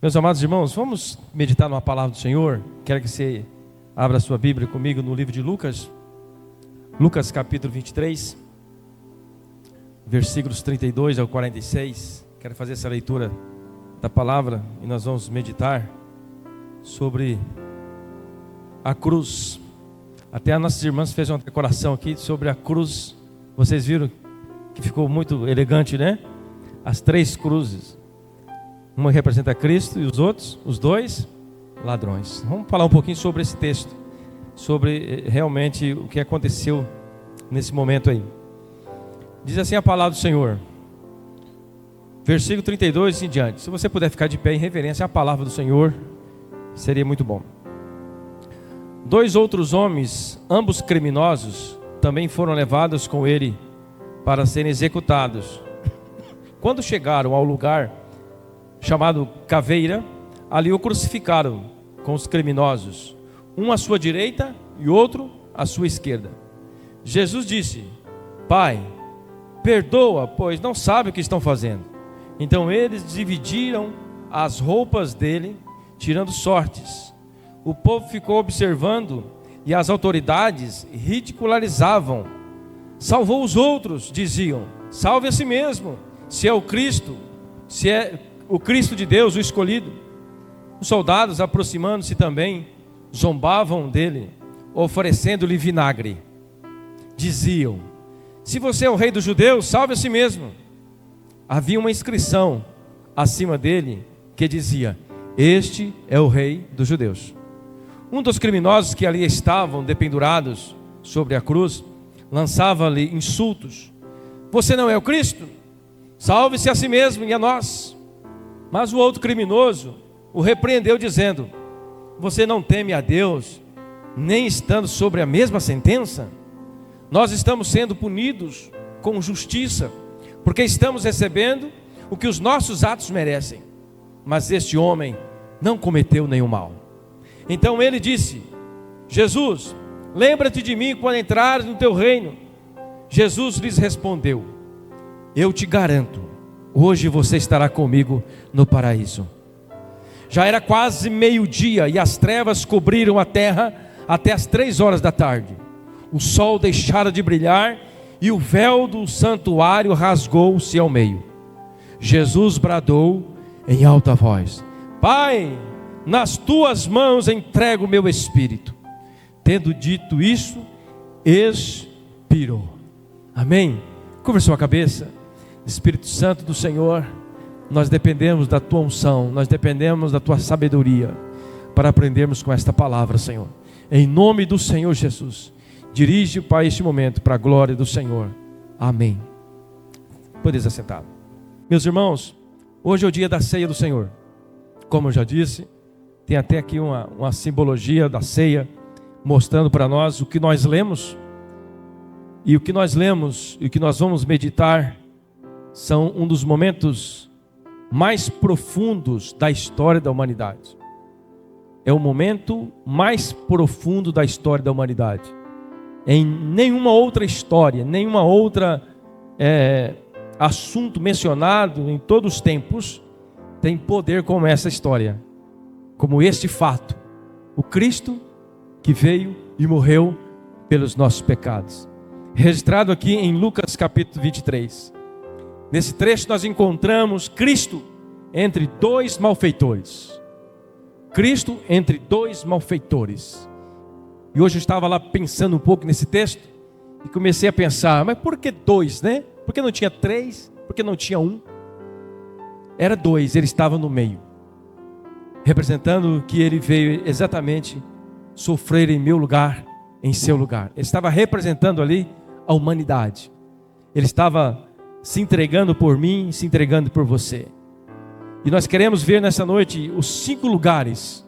Meus amados irmãos, vamos meditar numa palavra do Senhor. Quero que você abra a sua Bíblia comigo no livro de Lucas. Lucas capítulo 23, versículos 32 ao 46. Quero fazer essa leitura da palavra e nós vamos meditar sobre a cruz. Até as nossas irmãs fez uma decoração aqui sobre a cruz. Vocês viram que ficou muito elegante, né? As três cruzes. Uma representa Cristo e os outros, os dois, ladrões. Vamos falar um pouquinho sobre esse texto, sobre realmente o que aconteceu nesse momento aí. Diz assim a palavra do Senhor, versículo 32 em diante. Se você puder ficar de pé em reverência à palavra do Senhor, seria muito bom. 2 outros homens, ambos criminosos, também foram levados com ele para serem executados. Quando chegaram ao lugar chamado Caveira, ali o crucificaram com os criminosos, um à sua direita e outro à sua esquerda. Jesus disse: Pai, perdoa, pois não sabem o que estão fazendo. Então eles dividiram as roupas dele, tirando sortes. O povo ficou observando e as autoridades ridicularizavam. Salvou os outros, diziam, salve a si mesmo, se é o Cristo, se é o Cristo de Deus, o escolhido. Os soldados, aproximando-se também, zombavam dele, oferecendo-lhe vinagre. Diziam: se você é o rei dos judeus, salve a si mesmo. Havia uma inscrição acima dele que dizia: este é o rei dos judeus. Um dos criminosos que ali estavam dependurados sobre a cruz lançava-lhe insultos: você não é o Cristo? Salve-se a si mesmo e a nós. Mas o outro criminoso o repreendeu dizendo: você não teme a Deus, nem estando sobre a mesma sentença? Nós estamos sendo punidos com justiça, porque estamos recebendo o que os nossos atos merecem. Mas este homem não cometeu nenhum mal. Então ele disse: Jesus, lembra-te de mim quando entrares no teu reino. Jesus lhes respondeu: eu te garanto, hoje você estará comigo no paraíso. Já era quase meio-dia e as trevas cobriram a terra até as 3 horas da tarde. O sol deixara de brilhar e o véu do santuário rasgou-se ao meio. Jesus bradou em alta voz: Pai, nas tuas mãos entrego o meu espírito. Tendo dito isso, expirou. Amém? Curva sua cabeça. Espírito Santo do Senhor, nós dependemos da tua unção, nós dependemos da tua sabedoria para aprendermos com esta palavra, Senhor. Em nome do Senhor Jesus, dirige para este momento, para a glória do Senhor. Amém. Podeis assentar. Meus irmãos, hoje é o dia da ceia do Senhor. Como eu já disse, tem até aqui uma simbologia da ceia, mostrando para nós o que nós lemos. E o que nós lemos e o que nós vamos meditar são um dos momentos mais profundos da história da humanidade. É o momento mais profundo da história da humanidade. Em nenhuma outra história, nenhuma outra assunto mencionado em todos os tempos tem poder como essa história, como este fato: o Cristo que veio e morreu pelos nossos pecados. Registrado aqui em Lucas capítulo 23. Nesse trecho nós encontramos Cristo entre 2 malfeitores. Cristo entre 2 malfeitores. E hoje eu estava lá pensando um pouco nesse texto e comecei a pensar: mas por que 2, né? Por que não tinha 3? Por que não tinha 1? Era 2, ele estava no meio, representando que ele veio exatamente sofrer em meu lugar, em seu lugar. Ele estava representando ali a humanidade. Ele estava se entregando por mim, se entregando por você. E nós queremos ver nessa noite os 5 lugares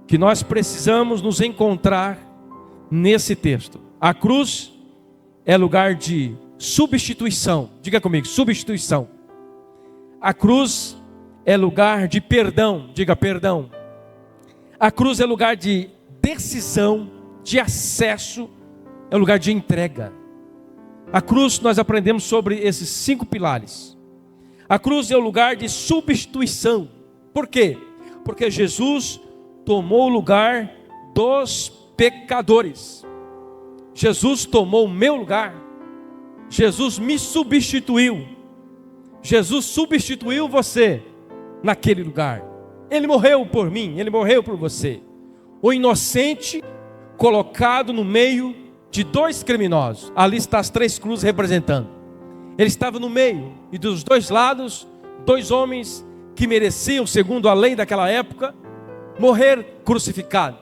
que nós precisamos nos encontrar nesse texto. A cruz é lugar de substituição. Diga comigo, substituição. A cruz é lugar de perdão. Diga perdão. A cruz é lugar de decisão, de acesso, é lugar de entrega. A cruz, nós aprendemos sobre esses 5 pilares. A cruz é o lugar de substituição. Por quê? Porque Jesus tomou o lugar dos pecadores. Jesus tomou o meu lugar. Jesus me substituiu. Jesus substituiu você naquele lugar. Ele morreu por mim, Ele morreu por você. O inocente colocado no meio de dois criminosos. Ali está as três cruzes representando. Ele estava no meio, e dos dois lados, dois homens que mereciam, segundo a lei daquela época, morrer crucificado.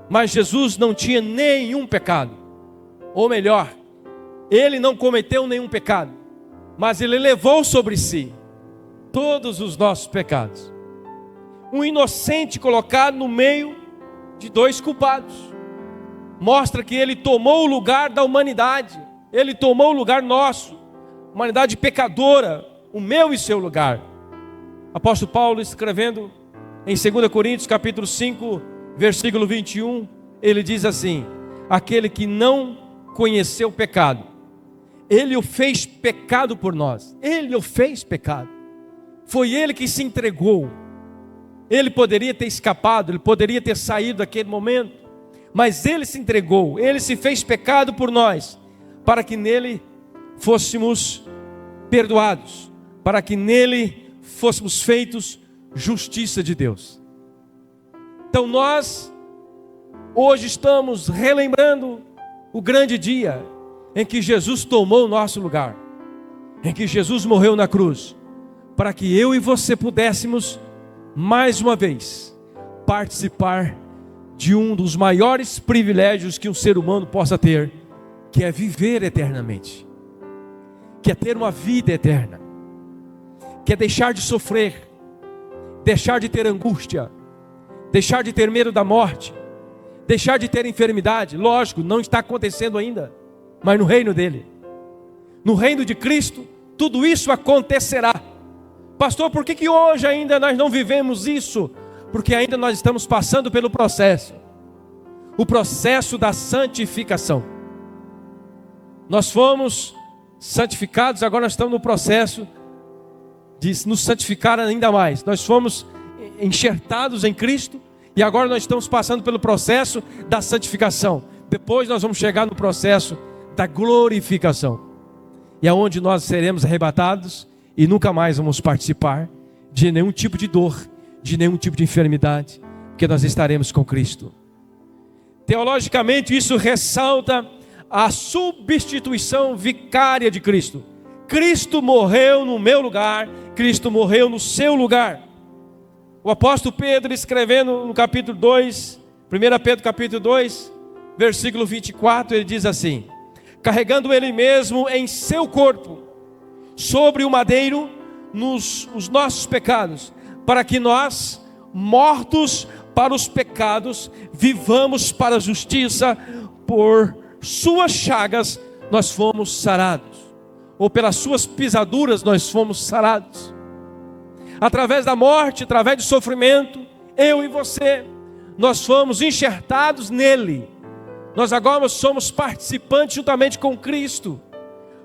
Mas Jesus não tinha nenhum pecado. Ou melhor, Ele não cometeu nenhum pecado, mas Ele levou sobre si todos os nossos pecados. Um inocente colocado no meio de dois culpados. Mostra que Ele tomou o lugar da humanidade. Ele tomou o lugar nosso. Humanidade pecadora, o meu e seu lugar. Apóstolo Paulo, escrevendo em 2 Coríntios capítulo 5, versículo 21, ele diz assim: aquele que não conheceu o pecado, Ele o fez pecado por nós. Ele o fez pecado. Foi Ele que se entregou. Ele poderia ter escapado, Ele poderia ter saído daquele momento, mas Ele se entregou. Ele se fez pecado por nós, para que nele fôssemos perdoados, para que nele fôssemos feitos justiça de Deus. Então nós hoje estamos relembrando o grande dia em que Jesus tomou o nosso lugar, em que Jesus morreu na cruz, para que eu e você pudéssemos mais uma vez participar de um dos maiores privilégios que um ser humano possa ter, que é viver eternamente, que é ter uma vida eterna, que é deixar de sofrer, deixar de ter angústia, deixar de ter medo da morte, deixar de ter enfermidade. Lógico, não está acontecendo ainda, mas no reino dele, no reino de Cristo, tudo isso acontecerá. Pastor, por que hoje ainda nós não vivemos isso? Porque ainda nós estamos passando pelo processo, o processo da santificação. Nós fomos santificados, agora nós estamos no processo de nos santificar ainda mais. Nós fomos enxertados em Cristo, e agora nós estamos passando pelo processo da santificação. Depois nós vamos chegar no processo da glorificação, e é onde nós seremos arrebatados e nunca mais vamos participar de nenhum tipo de dor, de nenhum tipo de enfermidade, porque nós estaremos com Cristo. Teologicamente isso ressalta a substituição vicária de Cristo. Cristo morreu no meu lugar, Cristo morreu no seu lugar. O apóstolo Pedro, escrevendo no capítulo 2, 1 Pedro capítulo 2, versículo 24, ele diz assim: carregando Ele mesmo em seu corpo, sobre o madeiro, os nossos pecados, para que nós, mortos para os pecados, vivamos para a justiça. Por suas chagas nós fomos sarados, ou pelas suas pisaduras nós fomos sarados. Através da morte, através do sofrimento, eu e você, nós fomos enxertados nele. Nós agora somos participantes juntamente com Cristo.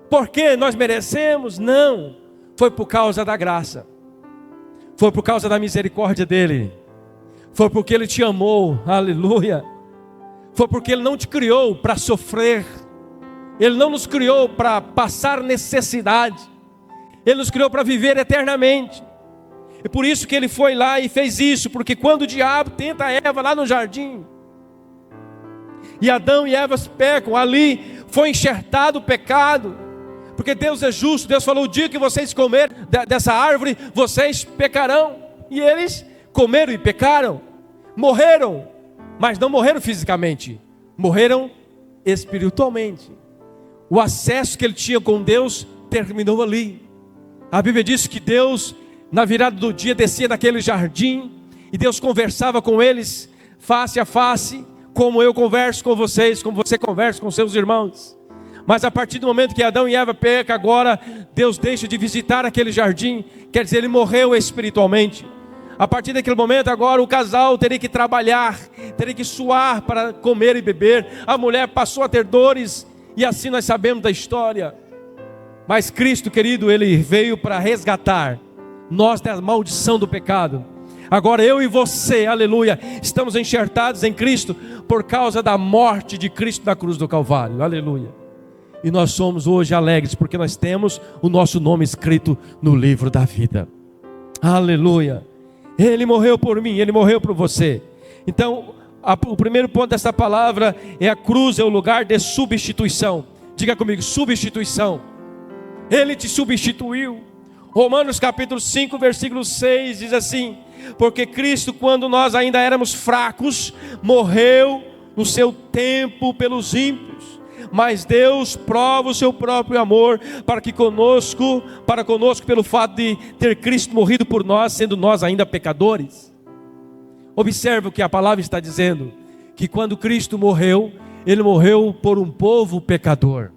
Porque nós merecemos? Não. Foi por causa da graça. Foi por causa da misericórdia dele. Foi porque Ele te amou. Aleluia. Foi porque Ele não te criou para sofrer. Ele não nos criou para passar necessidade. Ele nos criou para viver eternamente. E por isso que Ele foi lá e fez isso. Porque quando o diabo tenta Eva lá no jardim, e Adão e Eva pecam, ali foi enxertado o pecado. Porque Deus é justo. Deus falou: o dia que vocês comerem dessa árvore, vocês pecarão. E eles comeram e pecaram. Morreram, mas não morreram fisicamente, morreram espiritualmente. O acesso que ele tinha com Deus terminou ali. A Bíblia diz que Deus, na virada do dia, descia naquele jardim, e Deus conversava com eles face a face, como eu converso com vocês, como você conversa com seus irmãos. Mas a partir do momento que Adão e Eva pecam, agora Deus deixa de visitar aquele jardim. Quer dizer, ele morreu espiritualmente. A partir daquele momento agora o casal teria que trabalhar, teria que suar para comer e beber. A mulher passou a ter dores, e assim nós sabemos da história. Mas Cristo, querido, Ele veio para resgatar nós da maldição do pecado. Agora eu e você, aleluia, estamos enxertados em Cristo por causa da morte de Cristo na cruz do Calvário, aleluia. E nós somos hoje alegres porque nós temos o nosso nome escrito no livro da vida, aleluia. Ele morreu por mim, Ele morreu por você. Então, o primeiro ponto dessa palavra é: a cruz é o lugar de substituição. Diga comigo, substituição. Ele te substituiu. Romanos capítulo 5, versículo 6 diz assim: porque Cristo, quando nós ainda éramos fracos, morreu no seu tempo pelos ímpios. Mas Deus prova o seu próprio amor para conosco, pelo fato de ter Cristo morrido por nós, sendo nós ainda pecadores. Observe o que a palavra está dizendo, que quando Cristo morreu, Ele morreu por um povo pecador.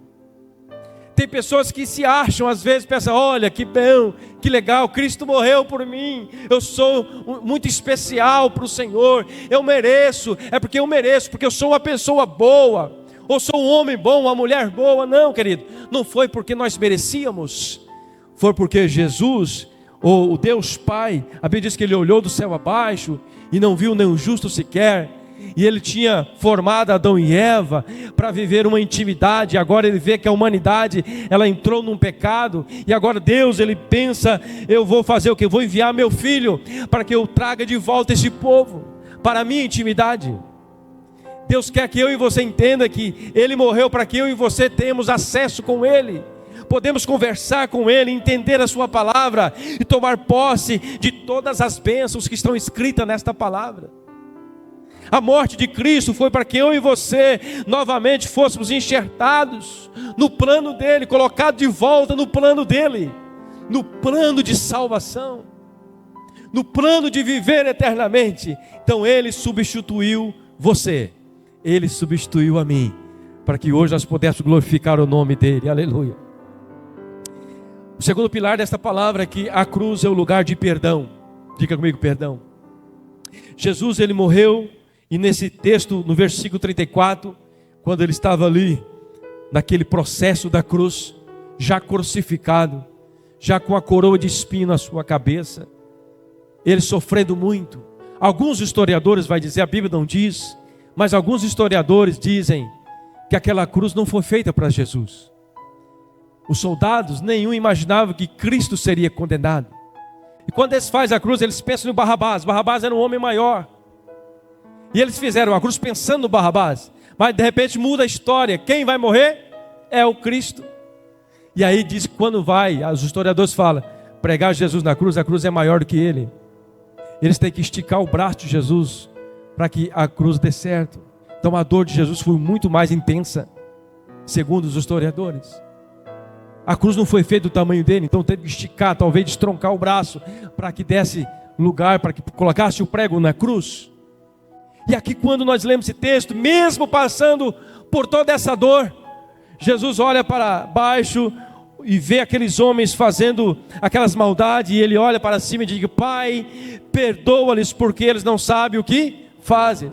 Tem pessoas que se acham, às vezes pensam: olha que bom, que legal, Cristo morreu por mim, eu sou muito especial para o Senhor, eu mereço, é porque eu mereço, porque eu sou uma pessoa boa, ou sou um homem bom, uma mulher boa. Não, querido, não foi porque nós merecíamos, foi porque Jesus, o Deus Pai, a Bíblia diz que Ele olhou do céu abaixo e não viu nenhum justo sequer, e Ele tinha formado Adão e Eva para viver uma intimidade. Agora Ele vê que a humanidade, ela entrou num pecado, e agora Deus, Ele pensa: eu vou fazer o que? Eu vou enviar meu Filho para que eu traga de volta esse povo para a minha intimidade. Deus quer que eu e você entenda que Ele morreu para que eu e você tenhamos acesso com Ele, podemos conversar com Ele, entender a sua palavra e tomar posse de todas as bênçãos que estão escritas nesta palavra. A morte de Cristo foi para que eu e você novamente fôssemos enxertados no plano dEle, colocados de volta no plano dEle, no plano de salvação, no plano de viver eternamente. Então Ele substituiu você, Ele substituiu a mim, para que hoje nós pudéssemos glorificar o nome dEle, aleluia. O segundo pilar desta palavra é que a cruz é o lugar de perdão. Diga comigo, perdão. Jesus, Ele morreu. E nesse texto, no versículo 34, quando Ele estava ali, naquele processo da cruz, já crucificado, já com a coroa de espinho na sua cabeça, Ele sofrendo muito. Alguns historiadores vão dizer, a Bíblia não diz, mas alguns historiadores dizem que aquela cruz não foi feita para Jesus. Os soldados, nenhum imaginava que Cristo seria condenado. E quando eles fazem a cruz, eles pensam no Barrabás. Barrabás era um homem maior. E eles fizeram a cruz pensando no Barrabás. Mas de repente muda a história. Quem vai morrer é o Cristo. E aí diz que quando vai, os historiadores falam, pregar Jesus na cruz, a cruz é maior do que ele. Eles têm que esticar o braço de Jesus para que a cruz dê certo. Então a dor de Jesus foi muito mais intensa, segundo os historiadores. A cruz não foi feita do tamanho dele, então teve que esticar, talvez destroncar o braço, para que desse lugar, para que colocasse o prego na cruz. E aqui, quando nós lemos esse texto, mesmo passando por toda essa dor, Jesus olha para baixo e vê aqueles homens fazendo aquelas maldades, e Ele olha para cima e diz: Pai, perdoa-lhes porque eles não sabem o que fazem.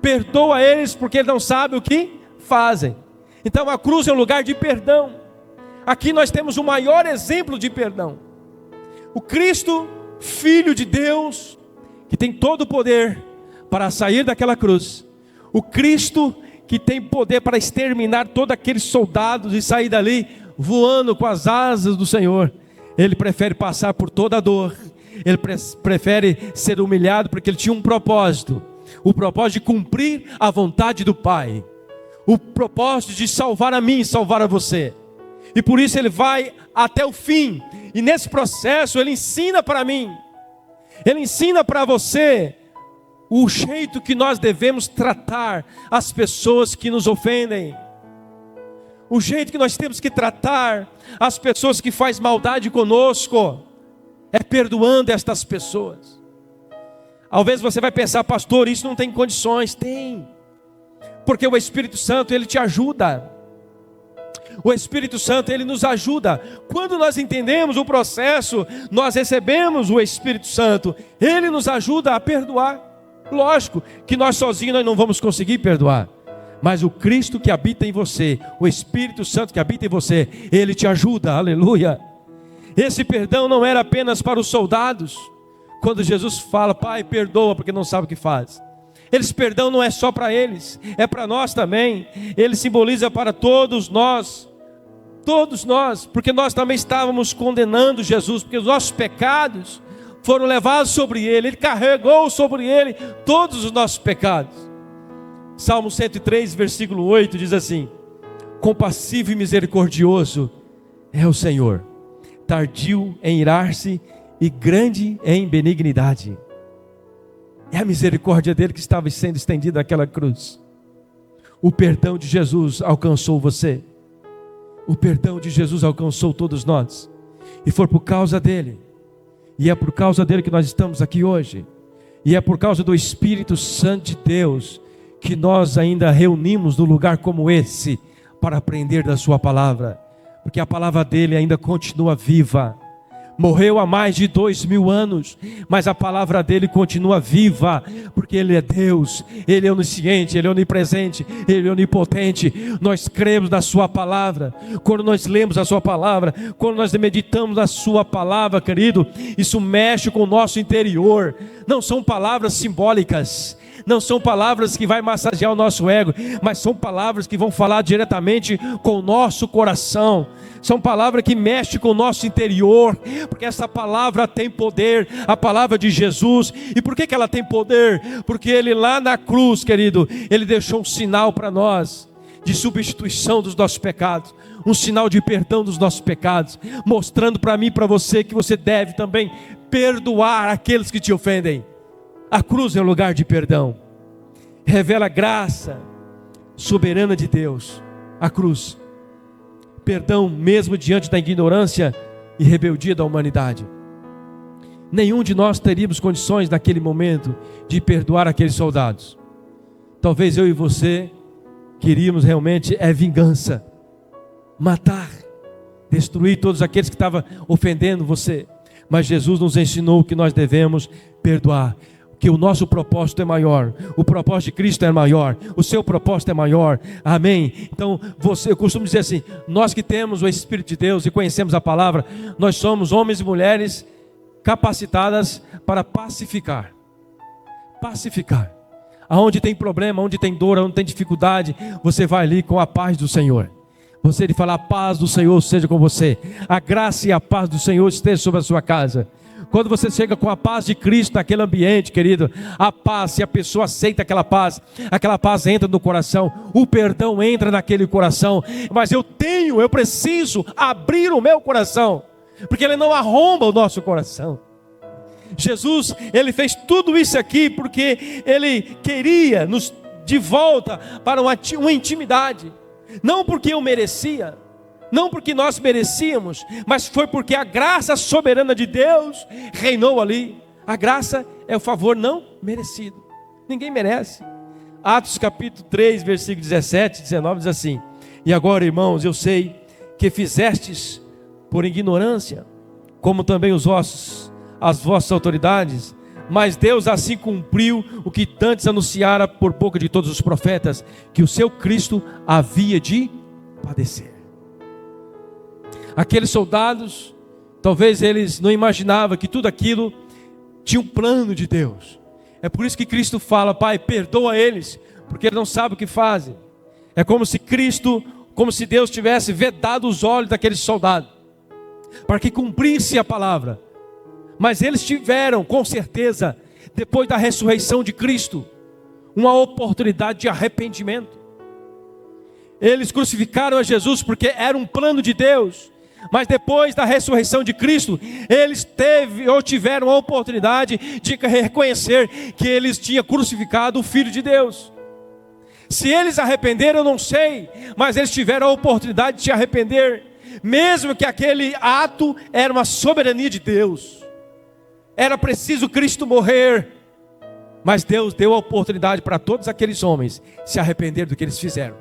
Perdoa eles porque eles não sabem o que fazem. Então a cruz é um lugar de perdão. Aqui nós temos o maior exemplo de perdão. O Cristo, Filho de Deus, que tem todo o poder para sair daquela cruz. O Cristo que tem poder para exterminar todos aqueles soldados e sair dali voando com as asas do Senhor. Ele prefere passar por toda a dor. Ele prefere ser humilhado porque Ele tinha um propósito. O propósito de cumprir a vontade do Pai. O propósito de salvar a mim e salvar a você. E por isso Ele vai até o fim. E nesse processo Ele ensina para mim. Ele ensina para você o jeito que nós devemos tratar as pessoas que nos ofendem. O jeito que nós temos que tratar as pessoas que fazem maldade conosco. É perdoando estas pessoas. Talvez você vai pensar: pastor, isso não tem condições. Tem. Porque o Espírito Santo, Ele te ajuda. O Espírito Santo, Ele nos ajuda. Quando nós entendemos o processo, nós recebemos o Espírito Santo. Ele nos ajuda a perdoar. Lógico que nós sozinhos nós não vamos conseguir perdoar. Mas o Cristo que habita em você, o Espírito Santo que habita em você, Ele te ajuda, aleluia. Esse perdão não era apenas para os soldados, Quando Jesus fala, Pai, perdoa porque não sabe o que faz. Esse perdão não é só para eles, é para nós também. Ele simboliza para todos nós, porque nós também estávamos condenando Jesus, porque os nossos pecados foram levados sobre ele, ele carregou sobre ele todos os nossos pecados. Salmo 103, versículo 8 diz assim: compassivo e misericordioso é o Senhor, tardio em irar-se e grande em benignidade. É a misericórdia dele que estava sendo estendida naquela cruz. O perdão de Jesus alcançou você. O perdão de Jesus alcançou todos nós. E foi por causa dele. E é por causa dele que nós estamos aqui hoje. E é por causa do Espírito Santo de Deus que nós ainda reunimos num lugar como esse para aprender da sua palavra. Porque a palavra dele ainda continua viva. Morreu há mais de 2000 anos, mas a palavra dele continua viva, porque ele é Deus, ele é onisciente, ele é onipresente, ele é onipotente. Nós cremos na sua palavra. Quando nós lemos a sua palavra, quando nós meditamos na sua palavra, querido, isso mexe com o nosso interior. Não são palavras simbólicas, não são palavras que vai massagear o nosso ego, mas são palavras que vão falar diretamente com o nosso coração. São palavras que mexem com o nosso interior, porque essa palavra tem poder, a palavra de Jesus. E por que ela tem poder? Porque ele lá na cruz, querido, ele deixou um sinal para nós, de substituição dos nossos pecados, um sinal de perdão dos nossos pecados, mostrando para mim e para você que você deve também perdoar aqueles que te ofendem. A cruz é um lugar de perdão, revela a graça soberana de Deus. A cruz, perdão mesmo diante da ignorância e rebeldia da humanidade. Nenhum de nós teríamos condições naquele momento de perdoar aqueles soldados. Talvez eu e você queríamos realmente vingança, matar, destruir todos aqueles que estavam ofendendo você. Mas Jesus nos ensinou que nós devemos perdoar, que o nosso propósito é maior, o propósito de Cristo é maior, o seu propósito é maior, amém? Então, eu costumo dizer assim, nós que temos o Espírito de Deus e conhecemos a palavra, nós somos homens e mulheres capacitadas para pacificar, aonde tem problema, onde tem dor, onde tem dificuldade, você vai ali com a paz do Senhor. Você lhe fala, a paz do Senhor seja com você, a graça e a paz do Senhor esteja sobre a sua casa. Quando você chega com a paz de Cristo naquele ambiente, querido, a paz, se a pessoa aceita aquela paz entra no coração, o perdão entra naquele coração. Mas eu preciso abrir o meu coração, porque ele não arromba o nosso coração. Jesus, ele fez tudo isso aqui porque ele queria nos de volta para uma intimidade, não porque eu merecia, não porque nós merecíamos, mas foi porque a graça soberana de Deus reinou ali. A graça é o favor não merecido. Ninguém merece. Atos capítulo 3, versículo 17, 19 diz assim: e agora, irmãos, eu sei que fizestes por ignorância, como também as vossas autoridades, mas Deus assim cumpriu o que antes anunciara por boca de todos os profetas, que o seu Cristo havia de padecer. Aqueles soldados, talvez eles não imaginavam que tudo aquilo tinha um plano de Deus. É por isso que Cristo fala, Pai, perdoa eles, porque eles não sabem o que fazem. É como se Deus tivesse vedado os olhos daqueles soldados, para que cumprisse a palavra. Mas eles tiveram, com certeza, depois da ressurreição de Cristo, uma oportunidade de arrependimento. Eles crucificaram a Jesus porque era um plano de Deus. Mas depois da ressurreição de Cristo, eles tiveram a oportunidade de reconhecer que eles tinham crucificado o Filho de Deus. Se eles arrependeram, eu não sei, mas eles tiveram a oportunidade de se arrepender, mesmo que aquele ato era uma soberania de Deus. Era preciso Cristo morrer, mas Deus deu a oportunidade para todos aqueles homens se arrepender do que eles fizeram.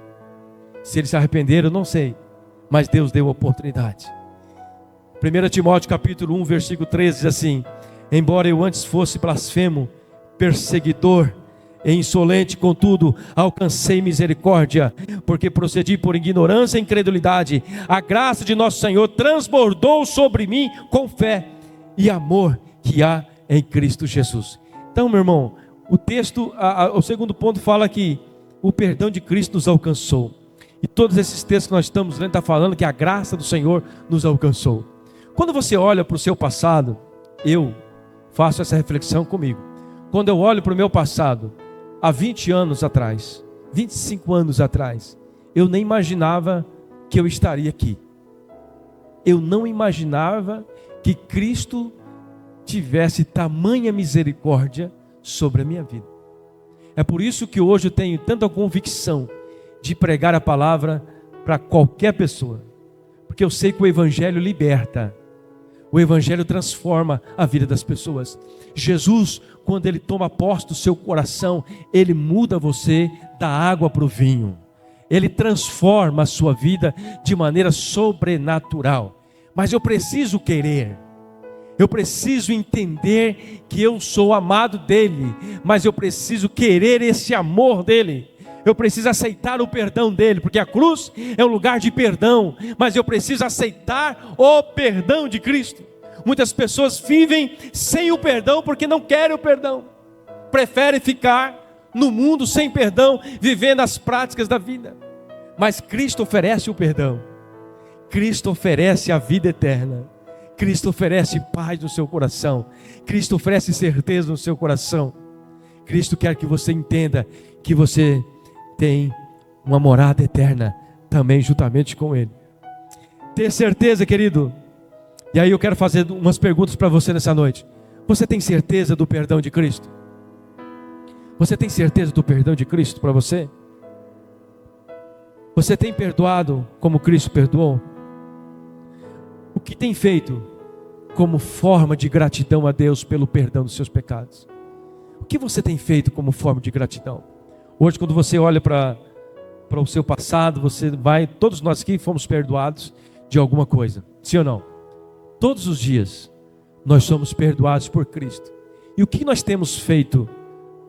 Se eles se arrependeram, eu não sei, mas Deus deu a oportunidade. 1 Timóteo capítulo 1, versículo 13 diz assim: embora eu antes fosse blasfemo, perseguidor e insolente, contudo alcancei misericórdia, porque procedi por ignorância e incredulidade. A graça de nosso Senhor transbordou sobre mim com fé e amor que há em Cristo Jesus. Então, meu irmão, o texto, o segundo ponto fala que o perdão de Cristo nos alcançou. E todos esses textos que nós estamos lendo, está falando que a graça do Senhor nos alcançou. Quando você olha para o seu passado, eu faço essa reflexão comigo. Quando eu olho para o meu passado, há 20 anos atrás, 25 anos atrás, eu nem imaginava que eu estaria aqui. Eu não imaginava que Cristo tivesse tamanha misericórdia sobre a minha vida. É por isso que hoje eu tenho tanta convicção de pregar a palavra para qualquer pessoa. Porque eu sei que o Evangelho liberta. O Evangelho transforma a vida das pessoas. Jesus, quando Ele toma posse do seu coração, Ele muda você da água para o vinho. Ele transforma a sua vida de maneira sobrenatural. Mas eu preciso querer. Eu preciso entender que eu sou amado dEle. Mas eu preciso querer esse amor dEle. Eu preciso aceitar o perdão dEle. Porque a cruz é um lugar de perdão. Mas eu preciso aceitar o perdão de Cristo. Muitas pessoas vivem sem o perdão porque não querem o perdão. Preferem ficar no mundo sem perdão, vivendo as práticas da vida. Mas Cristo oferece o perdão. Cristo oferece a vida eterna. Cristo oferece paz no seu coração. Cristo oferece certeza no seu coração. Cristo quer que você entenda que você tem uma morada eterna também juntamente com Ele. Ter certeza, querido. E aí eu quero fazer umas perguntas para você nessa noite. Você tem certeza do perdão de Cristo? Você tem certeza do perdão de Cristo para você? Você tem perdoado como Cristo perdoou? O que tem feito como forma de gratidão a Deus pelo perdão dos seus pecados? O que você tem feito como forma de gratidão? Hoje, quando você olha para o seu passado, todos nós aqui fomos perdoados de alguma coisa, sim ou não? Todos os dias nós somos perdoados por Cristo. E o que nós temos feito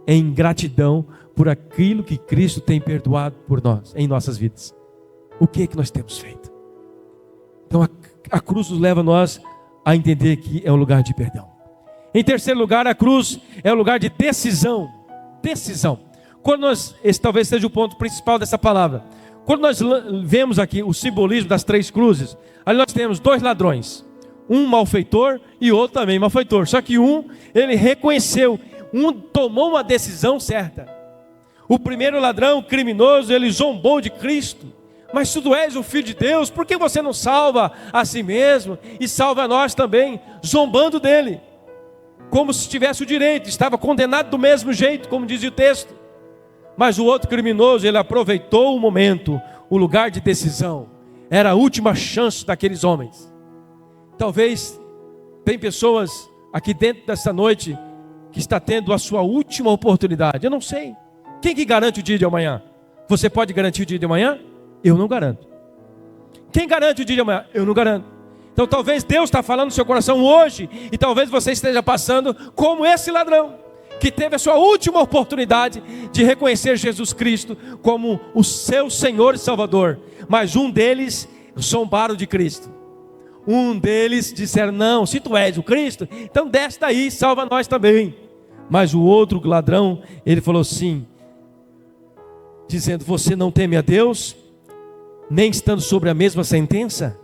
em gratidão por aquilo que Cristo tem perdoado por nós, em nossas vidas? O que é que nós temos feito? Então a cruz nos leva a nós a entender que é um lugar de perdão. Em terceiro lugar, a cruz é um lugar de decisão. Decisão. Esse talvez seja o ponto principal dessa palavra. Quando nós vemos aqui o simbolismo das três cruzes, ali nós temos dois ladrões. Um malfeitor e outro também malfeitor. Só que ele reconheceu, tomou uma decisão certa. O primeiro ladrão, criminoso, ele zombou de Cristo. Mas se tu és o Filho de Deus, por que você não salva a si mesmo e salva a nós também? Zombando dele. Como se tivesse o direito, estava condenado do mesmo jeito, como dizia o texto. Mas o outro criminoso, ele aproveitou o momento, o lugar de decisão. Era a última chance daqueles homens. Talvez tem pessoas aqui dentro dessa noite que está tendo a sua última oportunidade. Eu não sei. Quem que garante o dia de amanhã? Você pode garantir o dia de amanhã? Eu não garanto. Quem garante o dia de amanhã? Eu não garanto. Então talvez Deus está falando no seu coração hoje, e talvez você esteja passando como esse ladrão, que teve a sua última oportunidade de reconhecer Jesus Cristo como o seu Senhor e Salvador. Mas um deles zombaram de Cristo. Um deles disseram, não, se tu és o Cristo, então desce daí, salva nós também. Mas o outro ladrão, ele falou sim, dizendo, você não teme a Deus, nem estando sobre a mesma sentença?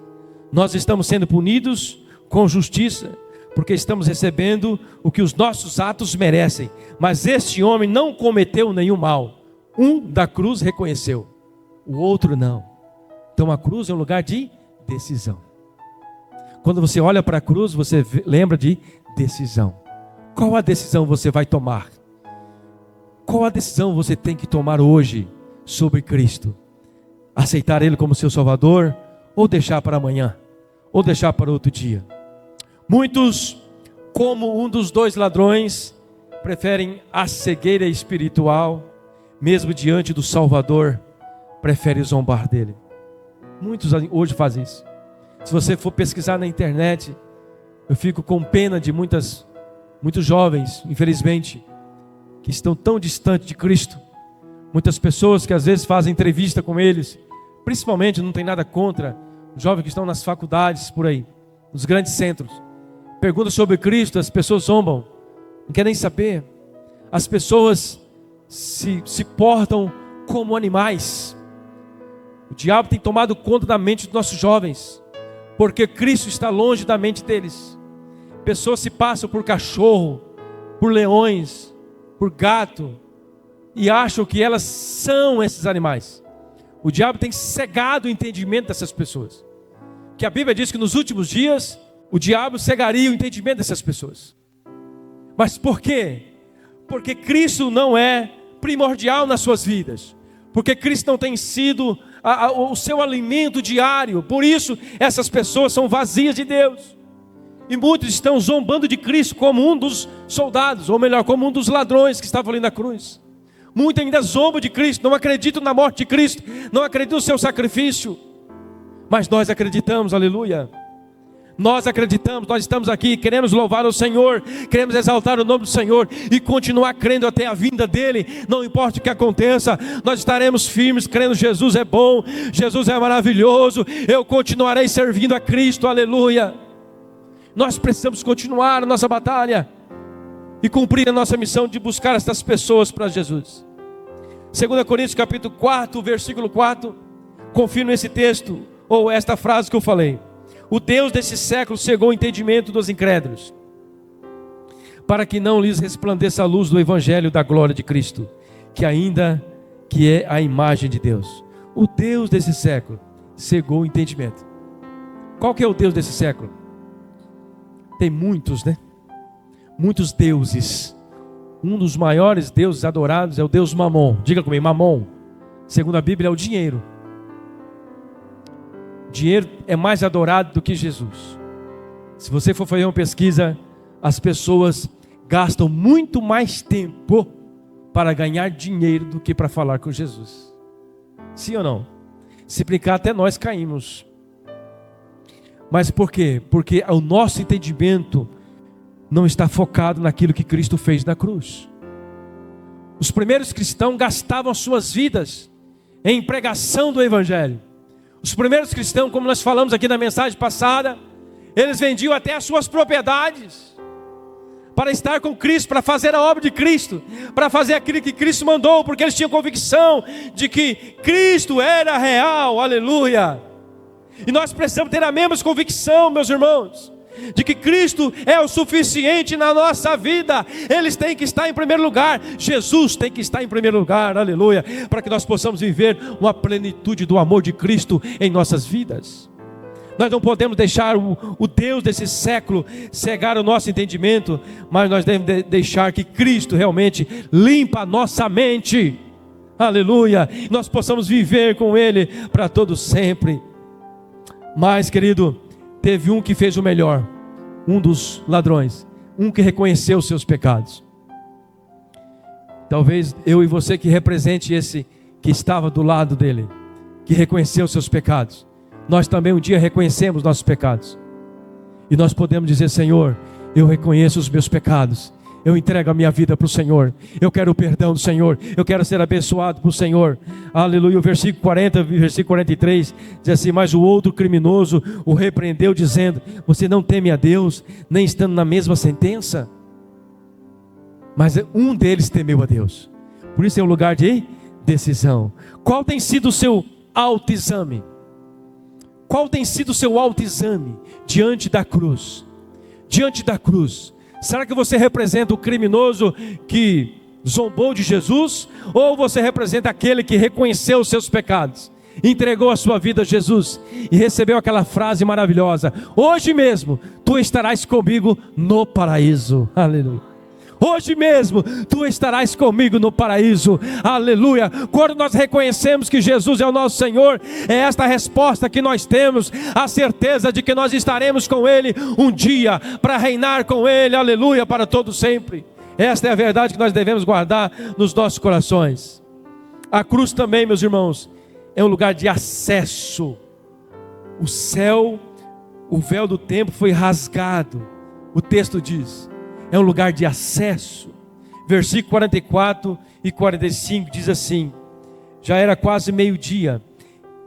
Nós estamos sendo punidos com justiça, porque estamos recebendo o que os nossos atos merecem. Mas este homem não cometeu nenhum mal. Um da cruz reconheceu, o outro não. Então a cruz é um lugar de decisão. Quando você olha para a cruz, você lembra de decisão. Qual a decisão você vai tomar? Qual a decisão você tem que tomar hoje sobre Cristo? Aceitar Ele como seu Salvador, ou deixar para amanhã, ou deixar para outro dia? Muitos, como um dos dois ladrões, preferem a cegueira espiritual, mesmo diante do Salvador, preferem zombar dele. Muitos hoje fazem isso. Se você for pesquisar na internet, eu fico com pena de muitos jovens, infelizmente, que estão tão distantes de Cristo. Muitas pessoas que às vezes fazem entrevista com eles, principalmente, não tem nada contra os jovens que estão nas faculdades por aí, nos grandes centros. Pergunta sobre Cristo, as pessoas zombam. não quer nem saber. As pessoas se portam como animais. O diabo tem tomado conta da mente dos nossos jovens, porque Cristo está longe da mente deles. Pessoas se passam por cachorro, por leões, por gato, e acham que elas são esses animais. O diabo tem cegado o entendimento dessas pessoas. Que a Bíblia diz que nos últimos dias o diabo cegaria o entendimento dessas pessoas. Mas por quê? Porque Cristo não é primordial nas suas vidas. Porque Cristo não tem sido o seu alimento diário. Por isso essas pessoas são vazias de Deus. E muitos estão zombando de Cristo como um dos soldados, ou melhor, como um dos ladrões que estavam ali na cruz. Muitos ainda zombam de Cristo, não acreditam na morte de Cristo, não acreditam no seu sacrifício. Mas nós acreditamos, aleluia. Nós acreditamos, nós estamos aqui, queremos louvar o Senhor, queremos exaltar o nome do Senhor e continuar crendo até a vinda dEle. Não importa o que aconteça, nós estaremos firmes, crendo Jesus é bom, Jesus é maravilhoso. Eu continuarei servindo a Cristo, aleluia. Nós precisamos continuar a nossa batalha e cumprir a nossa missão de buscar essas pessoas para Jesus. 2 Coríntios capítulo 4, versículo 4, confirma esse texto, ou esta frase que eu falei. O Deus desse século cegou o entendimento dos incrédulos, para que não lhes resplandeça a luz do Evangelho da glória de Cristo, que é a imagem de Deus. O Deus desse século cegou o entendimento. Qual que é o Deus desse século? Tem muitos, né? Muitos deuses. Um dos maiores deuses adorados é o Deus Mamon. Diga comigo, Mamon. Segundo a Bíblia é o dinheiro. Dinheiro é mais adorado do que Jesus. Se você for fazer uma pesquisa, as pessoas gastam muito mais tempo para ganhar dinheiro do que para falar com Jesus. Sim ou não? Se brincar, até nós caímos. Mas por quê? Porque o nosso entendimento não está focado naquilo que Cristo fez na cruz. Os primeiros cristãos gastavam suas vidas em pregação do Evangelho. Os primeiros cristãos, como nós falamos aqui na mensagem passada, eles vendiam até as suas propriedades para estar com Cristo, para fazer a obra de Cristo, para fazer aquilo que Cristo mandou, porque eles tinham convicção de que Cristo era real, aleluia. E nós precisamos ter a mesma convicção, meus irmãos, de que Cristo é o suficiente na nossa vida. Eles têm que estar em primeiro lugar. Jesus tem que estar em primeiro lugar, aleluia, para que nós possamos viver uma plenitude do amor de Cristo em nossas vidas. Nós não podemos deixar o Deus desse século cegar o nosso entendimento, mas nós devemos deixar que Cristo realmente limpa a nossa mente, aleluia, e nós possamos viver com Ele para todo sempre. Mas, querido, teve um que fez o melhor, um dos ladrões, um que reconheceu os seus pecados. Talvez eu e você que represente esse que estava do lado dele, que reconheceu os seus pecados. Nós também um dia reconhecemos nossos pecados, e nós podemos dizer: Senhor, eu reconheço os meus pecados, eu entrego a minha vida para o Senhor, eu quero o perdão do Senhor, eu quero ser abençoado por Senhor, aleluia. O versículo 40, versículo 43 diz assim: mas o outro criminoso o repreendeu dizendo: você não teme a Deus, nem estando na mesma sentença? Mas um deles temeu a Deus. Por isso é um lugar de decisão. Qual tem sido o seu autoexame? Qual tem sido o seu autoexame diante da cruz? Diante da cruz, será que você representa o criminoso que zombou de Jesus? Ou você representa aquele que reconheceu os seus pecados, entregou a sua vida a Jesus e recebeu aquela frase maravilhosa: hoje mesmo tu estarás comigo no paraíso, aleluia. Hoje mesmo tu estarás comigo no paraíso, aleluia. Quando nós reconhecemos que Jesus é o nosso Senhor, é esta a resposta que nós temos, a certeza de que nós estaremos com Ele um dia, para reinar com Ele, aleluia, para todo sempre. Esta é a verdade que nós devemos guardar nos nossos corações. A cruz também, meus irmãos, é um lugar de acesso. O céu, o véu do templo foi rasgado, o texto diz. É um lugar de acesso. Versículo 44 e 45 diz assim: já era quase meio-dia,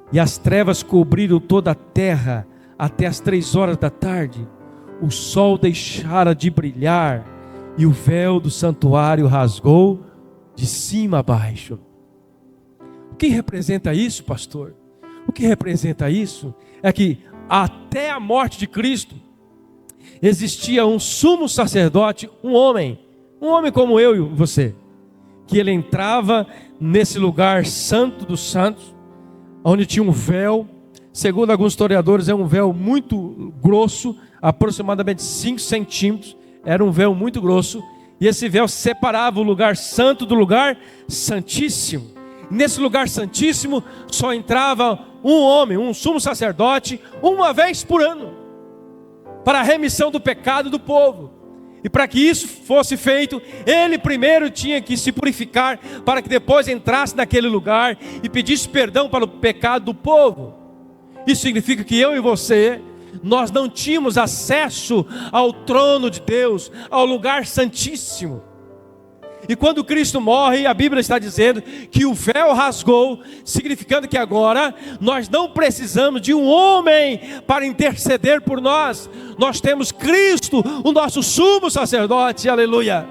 e as trevas cobriram toda a terra até as 3 horas da tarde. O sol deixara de brilhar, e o véu do santuário rasgou de cima a baixo. O que representa isso, pastor? O que representa isso é que até a morte de Cristo existia um sumo sacerdote, um homem como eu e você, que ele entrava nesse lugar santo dos santos, onde tinha um véu. Segundo alguns historiadores, é um véu muito grosso, aproximadamente 5 centímetros, era um véu muito grosso, e esse véu separava o lugar santo do lugar santíssimo. Nesse lugar santíssimo só entrava um homem, um sumo sacerdote, uma vez por ano, para a remissão do pecado do povo. E para que isso fosse feito, ele primeiro tinha que se purificar, para que depois entrasse naquele lugar e pedisse perdão para o pecado do povo. Isso significa que eu e você, nós não tínhamos acesso ao trono de Deus, ao lugar santíssimo. E quando Cristo morre, a Bíblia está dizendo que o véu rasgou, significando que agora nós não precisamos de um homem para interceder por nós. Nós temos Cristo, o nosso sumo sacerdote, aleluia.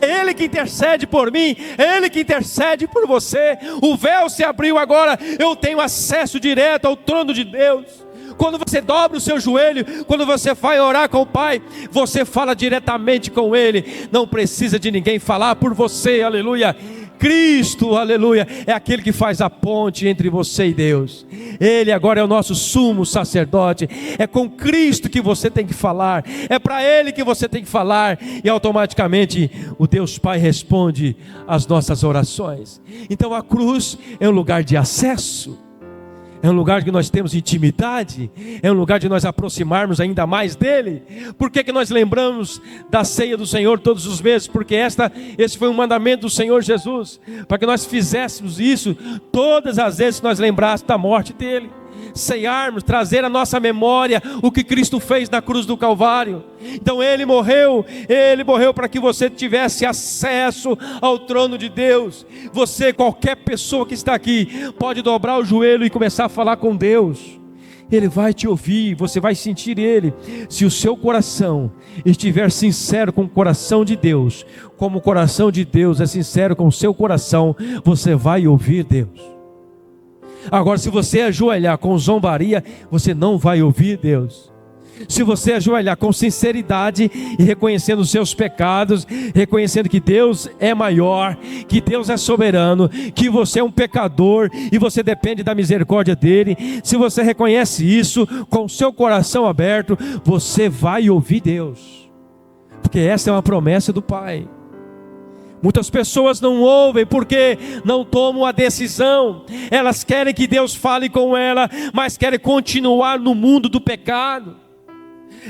É Ele que intercede por mim, é Ele que intercede por você. O véu se abriu agora, eu tenho acesso direto ao trono de Deus. Quando você dobra o seu joelho, quando você vai orar com o Pai, você fala diretamente com Ele, não precisa de ninguém falar por você, aleluia. Cristo, aleluia, é aquele que faz a ponte entre você e Deus. Ele agora é o nosso sumo sacerdote. É com Cristo que você tem que falar, é para Ele que você tem que falar, e automaticamente o Deus Pai responde às nossas orações. Então a cruz é um lugar de acesso, é um lugar que nós temos intimidade, é um lugar de nós aproximarmos ainda mais dEle. Por que nós lembramos da ceia do Senhor todos os meses? Porque esse foi um mandamento do Senhor Jesus, para que nós fizéssemos isso todas as vezes que nós lembrássemos da morte dEle. Ceiarmos, trazer à nossa memória o que Cristo fez na cruz do Calvário. Então Ele morreu para que você tivesse acesso ao trono de Deus. Você, qualquer pessoa que está aqui, pode dobrar o joelho e começar a falar com Deus. Ele vai te ouvir, você vai sentir Ele. Se o seu coração estiver sincero com o coração de Deus, como o coração de Deus é sincero com o seu coração, você vai ouvir Deus. Agora, se você ajoelhar com zombaria, você não vai ouvir Deus. Se você ajoelhar com sinceridade e reconhecendo os seus pecados, reconhecendo que Deus é maior, que Deus é soberano, que você é um pecador e você depende da misericórdia dEle, se você reconhece isso com o seu coração aberto, você vai ouvir Deus, porque essa é uma promessa do Pai. Muitas pessoas não ouvem porque não tomam a decisão. Elas querem que Deus fale com ela, mas querem continuar no mundo do pecado.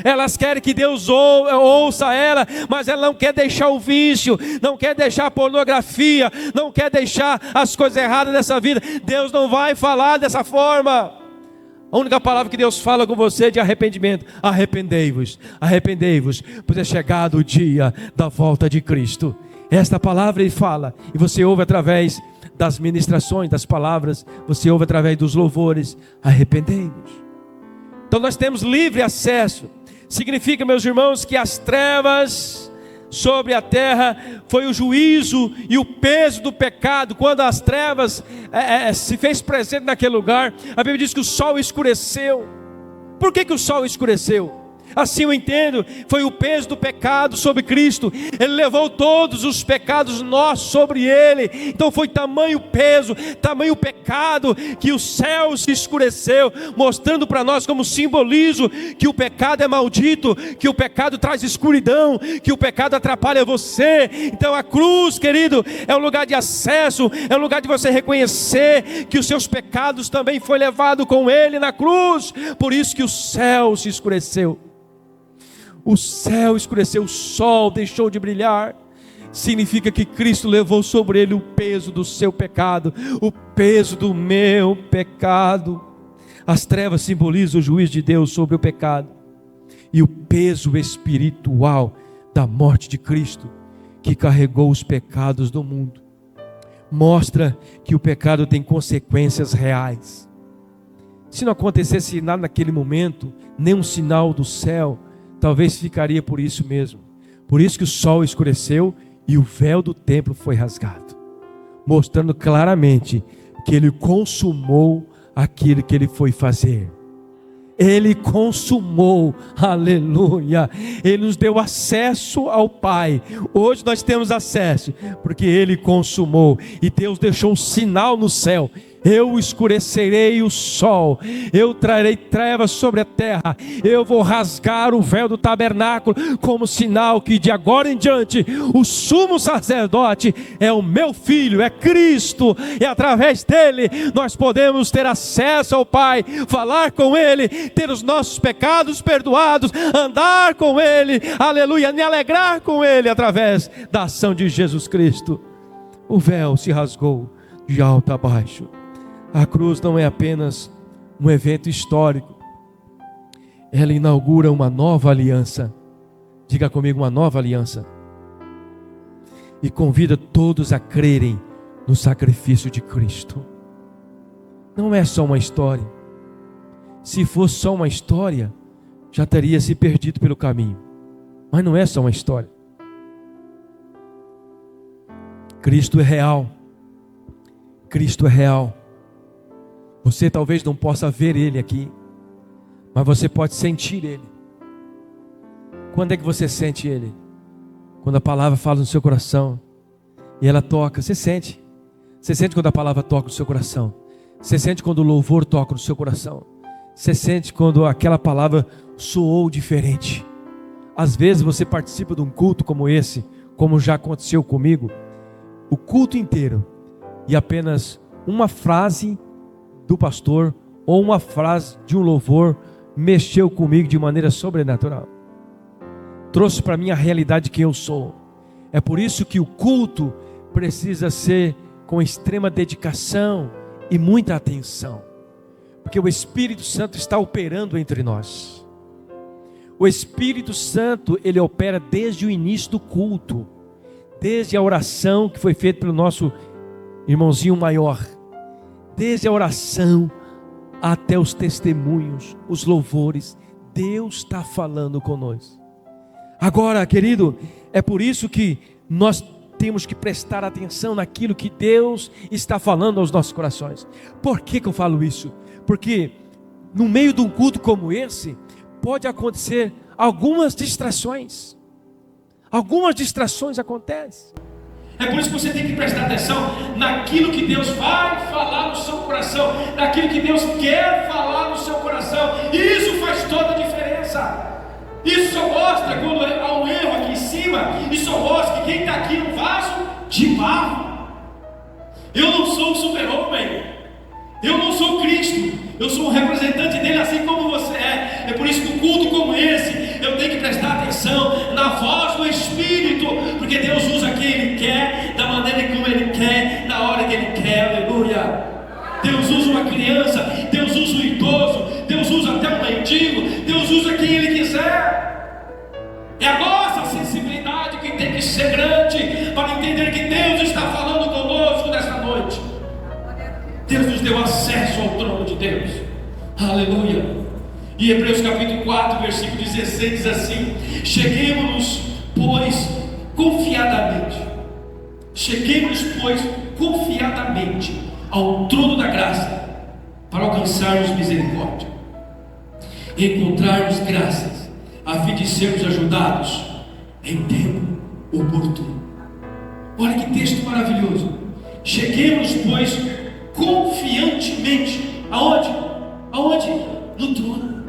Elas querem que Deus ouça ela, mas ela não quer deixar o vício, não quer deixar a pornografia, não quer deixar as coisas erradas dessa vida. Deus não vai falar dessa forma. A única palavra que Deus fala com você é de arrependimento. Arrependei-vos, arrependei-vos, pois é chegado o dia da volta de Cristo. Esta palavra Ele fala, e você ouve através das ministrações, das palavras, você ouve através dos louvores. Arrependei-vos. Então nós temos livre acesso. Significa, meus irmãos, que as trevas sobre a terra foi o juízo e o peso do pecado. Quando as trevas se fez presente naquele lugar, a Bíblia diz que o sol escureceu. Por que o sol escureceu? Assim eu entendo, foi o peso do pecado sobre Cristo. Ele levou todos os pecados nossos sobre Ele. Então foi tamanho peso, tamanho pecado, que o céu se escureceu, mostrando para nós como simbolismo que o pecado é maldito, que o pecado traz escuridão, que o pecado atrapalha você. Então a cruz, querido, é um lugar de acesso, é um lugar de você reconhecer que os seus pecados também foi levado com Ele na cruz. Por isso que o céu se escureceu. O céu escureceu, o sol deixou de brilhar. Significa que Cristo levou sobre Ele o peso do seu pecado, o peso do meu pecado. As trevas simbolizam o juízo de Deus sobre o pecado, e o peso espiritual da morte de Cristo, que carregou os pecados do mundo. Mostra que o pecado tem consequências reais. Se não acontecesse nada naquele momento, nenhum sinal do céu, talvez ficaria por isso mesmo. Por isso que o sol escureceu e o véu do templo foi rasgado, mostrando claramente que Ele consumou aquilo que Ele foi fazer. Ele consumou, aleluia. Ele nos deu acesso ao Pai. Hoje nós temos acesso, porque Ele consumou. E Deus deixou um sinal no céu: eu escurecerei o sol, eu trarei trevas sobre a terra, eu vou rasgar o véu do tabernáculo, como sinal que de agora em diante o sumo sacerdote é o meu Filho, é Cristo, e através dele nós podemos ter acesso ao Pai, falar com Ele, ter os nossos pecados perdoados, andar com Ele, aleluia, me alegrar com Ele através da ação de Jesus Cristo. O véu se rasgou de alto a baixo. A cruz não é apenas um evento histórico, ela inaugura uma nova aliança. Diga comigo, uma nova aliança. E convida todos a crerem no sacrifício de Cristo. Não é só uma história. Se fosse só uma história, já teria se perdido pelo caminho. Mas não é só uma história. Cristo é real. Cristo é real. Você talvez não possa ver Ele aqui, mas você pode sentir Ele. Quando é que você sente Ele? Quando a palavra fala no seu coração e ela toca, você sente. Você sente quando a palavra toca no seu coração. Você sente quando o louvor toca no seu coração. Você sente quando aquela palavra soou diferente. Às vezes você participa de um culto como esse, como já aconteceu comigo, o culto inteiro, e apenas uma frase do pastor ou uma frase de um louvor mexeu comigo de maneira sobrenatural, trouxe para mim a realidade de quem eu sou. É por isso que o culto precisa ser com extrema dedicação e muita atenção, porque o Espírito Santo está operando entre nós. O Espírito Santo, ele opera desde o início do culto, desde a oração que foi feita pelo nosso irmãozinho maior, desde a oração até os testemunhos, os louvores. Deus está falando conosco. Agora, querido, é por isso que nós temos que prestar atenção naquilo que Deus está falando aos nossos corações. Por que eu falo isso? Porque no meio de um culto como esse, pode acontecer algumas distrações. Algumas distrações acontecem. É por isso que você tem que prestar atenção naquilo que Deus vai falar no seu coração, naquilo que Deus quer falar no seu coração. E isso faz toda a diferença. Isso só mostra, quando há um erro aqui em cima, isso só mostra que quem está aqui é um vaso de barro. Eu não sou o super-homem, eu não sou Cristo, eu sou um representante dele, assim como você é. É por isso que um culto como esse, eu tenho que prestar atenção na voz do Espírito, porque Deus usa quem Ele quer, da maneira como Ele quer, na hora que Ele quer, aleluia. Deus usa uma criança, Deus usa um idoso, Deus usa até um mendigo, Deus usa quem Ele quiser. É a nossa sensibilidade que tem que ser grande, para entender que Deus está falando conosco nessa noite. Deus nos deu acesso ao trono de Deus, aleluia. E Hebreus capítulo 4, versículo 16 diz assim: cheguemos-nos, pois, confiadamente ao trono da graça, para alcançarmos misericórdia e encontrarmos graças, a fim de sermos ajudados em tempo oportuno. Olha que texto maravilhoso. Cheguemos, pois, confiantemente, aonde? No trono.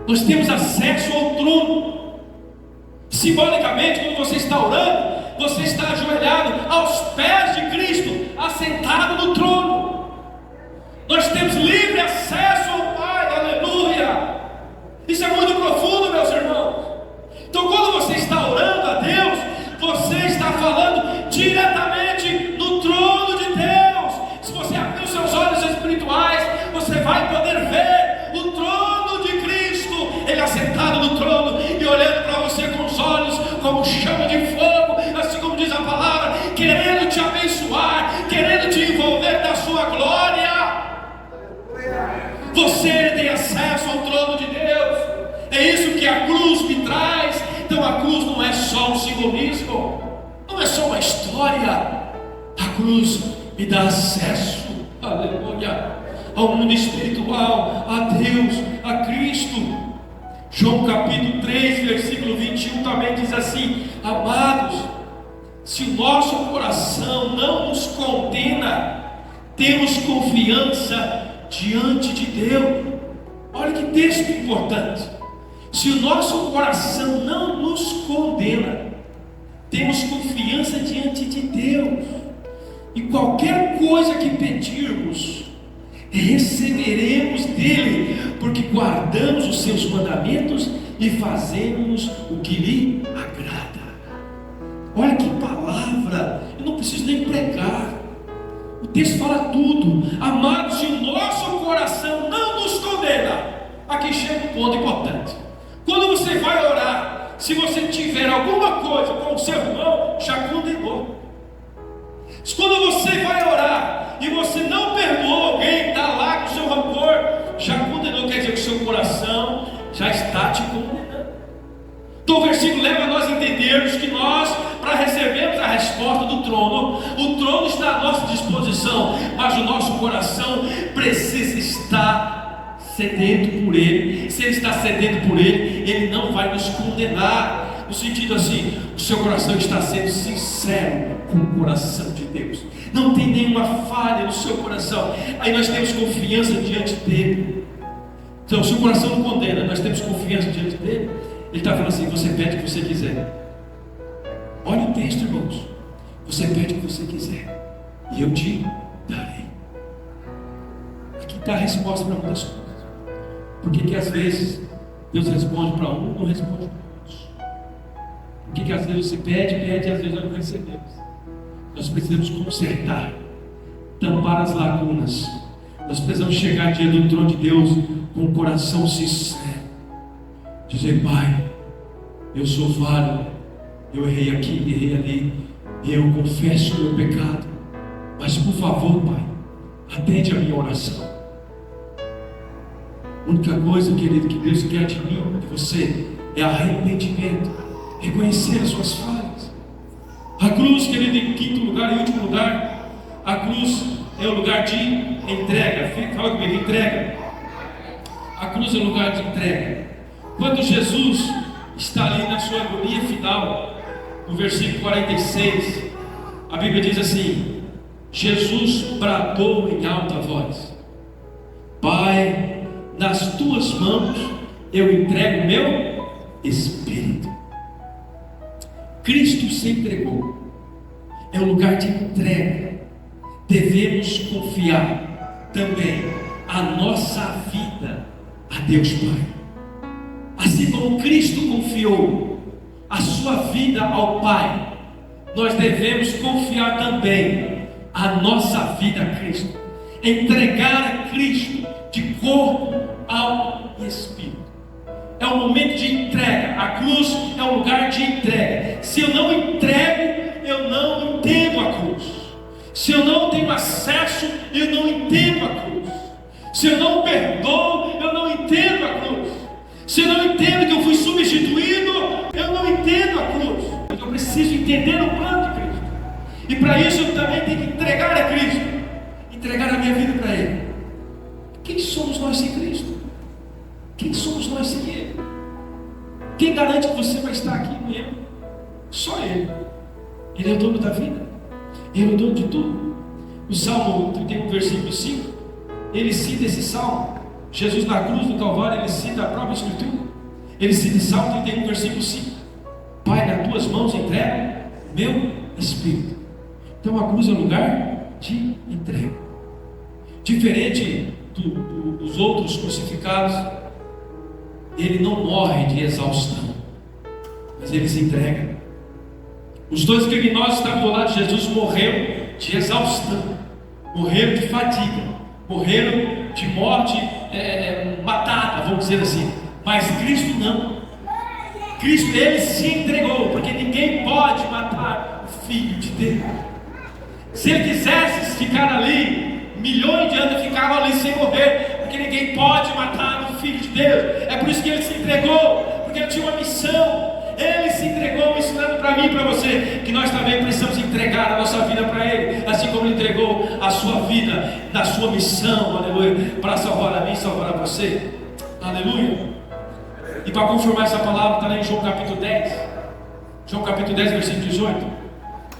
Nós temos acesso ao trono. Simbolicamente, quando você está orando, você está ajoelhado aos pés de Cristo, assentado no trono. Nós temos livre acesso ao Pai, aleluia. Isso é muito profundo, meus irmãos. Então, quando você está orando a Deus, você está falando diretamente no trono de Deus. Se você abrir os seus olhos espirituais, você vai poder ver o trono de Cristo, Ele assentado no trono e olhando para você com os olhos como chama de fogo, assim como diz a palavra, querendo te abençoar, querendo te envolver da sua glória. Você tem acesso ao trono de Deus. É isso que a cruz me traz. Então a cruz não é só um simbolismo, não é só uma história. A cruz me dá acesso, aleluia, ao mundo espiritual, a Deus, a Cristo. João capítulo 3, versículo 21 também diz assim: amados, se o nosso coração não nos condena, temos confiança diante de Deus. Olha que texto importante. Se o nosso coração não nos condena, temos confiança diante de Deus, e qualquer coisa que pedirmos, receberemos dele, porque guardamos os seus mandamentos e fazemos o que lhe agrada. Olha que palavra, eu não preciso nem pregar, o texto fala tudo. Amados, se o nosso coração não nos condena, aqui chega um ponto importante. Quando você vai orar, se você tiver alguma coisa com o seu irmão, já condenou. Quando você vai orar e você não perdoa alguém, está lá com o seu rancor, já condenou. Quer dizer que o seu coração já está te condenando. Então o versículo leva a nós entendermos que nós, para recebermos a resposta do trono, o trono está à nossa disposição, mas o nosso coração precisa estar sedento por ele. Se ele está sedento por ele, ele não vai nos condenar. No sentido assim, o seu coração está sendo sincero com o coração de Deus, não tem nenhuma falha no seu coração, aí nós temos confiança diante dele. Então, se o coração não condena, nós temos confiança diante dele. Ele está falando assim: você pede o que você quiser. Olha o texto, irmãos. Você pede o que você quiser e eu te darei. Aqui está a resposta para muitas coisas. Por que às vezes Deus responde para um, não responde para outros? Por que às vezes você pede e às vezes nós não recebemos? Nós precisamos consertar, tampar as lagunas. Nós precisamos chegar diante do trono de Deus com o coração sincero, dizer: Pai, eu sou falho, eu errei aqui, errei ali, e eu confesso o meu pecado, mas por favor, Pai, atende a minha oração. A única coisa, querido, que Deus quer de mim, de você, é arrependimento, reconhecer as suas falhas. A cruz, querido, em quinto lugar e último lugar, a cruz é o lugar de entrega. Fala comigo: entrega. A cruz é o lugar de entrega. Quando Jesus está ali na sua agonia final, no versículo 46, a Bíblia diz assim: Jesus bradou em alta voz: Pai, nas tuas mãos eu entrego meu espírito. Cristo se entregou, é um lugar de entrega. Devemos confiar também a nossa vida a Deus Pai. Assim como Cristo confiou a sua vida ao Pai, nós devemos confiar também a nossa vida a Cristo, entregar a Cristo de corpo, alma e espírito. É um momento de entrega. A cruz é um lugar de entrega. Se eu não entrego, eu não entendo a cruz. Se eu não tenho acesso, eu não entendo a cruz. Se eu não perdoo, eu não entendo a cruz. Se eu não entendo que eu fui substituído, eu não entendo a cruz. Eu preciso entender o plano de Cristo. E para isso eu também tenho que entregar a Cristo, entregar a minha vida para Ele. Quem somos nós sem Cristo? Quem somos nós sem Ele? Quem garante que você vai estar aqui com Ele? Só Ele. Ele é o dono da vida, Ele é o dono de tudo. O Salmo 31, versículo 5, ele cita esse salmo. Jesus na cruz do Calvário, ele cita a própria Escritura. Ele cita Salmo 31, versículo 5: Pai, nas tuas mãos entrego meu espírito. Então a cruz é um lugar de entrega. Diferente dos outros crucificados, ele não morre de exaustão, mas ele se entrega. Os dois criminosos que estavam do lado de Jesus morreram de exaustão, morreram de fadiga, morreram de morte matada, vamos dizer assim. Mas Cristo não. Cristo, ele se entregou, porque ninguém pode matar o Filho de Deus. Se ele quisesse ficar ali, milhões de anos ficavam ali sem morrer, porque ninguém pode matar o Filho de Deus. É por isso que ele se entregou, porque ele tinha uma missão. Ele se entregou, ensinando para mim e para você que nós também precisamos entregar a nossa vida para Ele, assim como Ele entregou a sua vida na sua missão, aleluia, para salvar a mim e salvar a você, aleluia. E para confirmar essa palavra, está lá em João capítulo 10, João capítulo 10, versículo 18: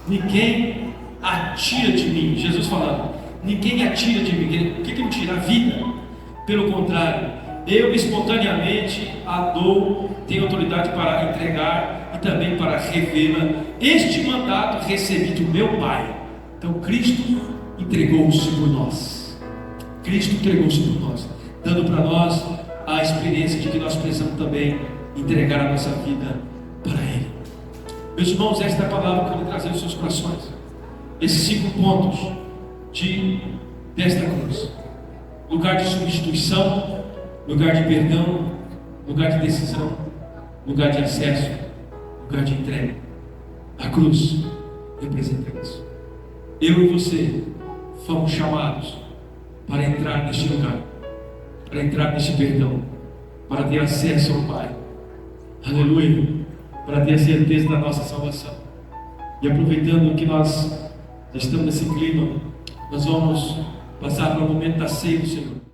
ninguém atira de mim, Jesus falando, ninguém atira de mim. O que me tira? A vida. Pelo contrário, eu espontaneamente a dou, tenho autoridade para entregar e também para revê-la. Este mandato recebi do meu Pai. Então Cristo entregou-se por nós. Cristo entregou-se por nós, dando para nós a experiência de que nós precisamos também entregar a nossa vida para Ele. Meus irmãos, esta é a palavra que eu quero trazer aos seus corações. Esses 5 pontos desta cruz: lugar de substituição, lugar de perdão, lugar de decisão, lugar de acesso, lugar de entrega. A cruz representa isso. Eu e você fomos chamados para entrar neste lugar, para entrar neste perdão, para ter acesso ao Pai, aleluia, para ter a certeza da nossa salvação. E aproveitando que nós estamos nesse clima, nós vamos passar para o momento da ceia do Senhor.